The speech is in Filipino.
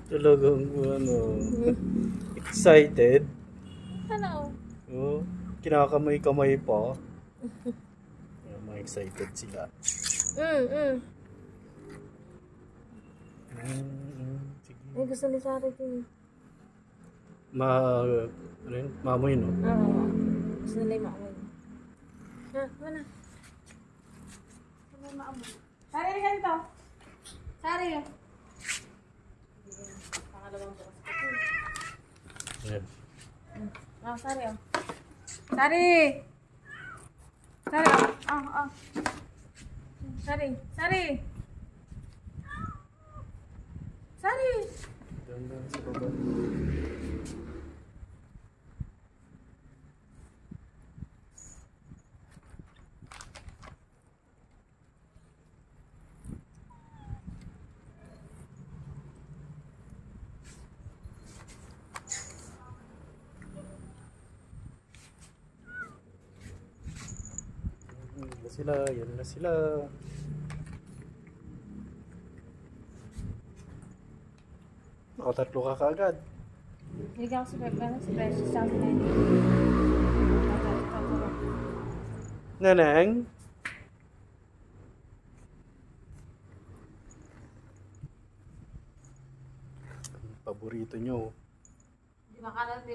Talagang ano, excited. Ano? Oh, kinakamay-kamay pa. Mga excited sila. Sige. Ay, gusto ni Sarah din. Ano yun? Mamoy, no? Oo. Gusto nila yung maamoy. Ha, mana? Ano yung maamoy? Sari, rin ganito. Sari. Pangalawang bukas ko. Ayan. Sari, oh. Sari! Sari, oh. Sari! Sari! Sari! Dandan sa baba. Yan na sila. Nakatatlo ka kaagad. Bigyan ko si Precious sa akin. Nanang? Paborito nyo. Di ba ka na si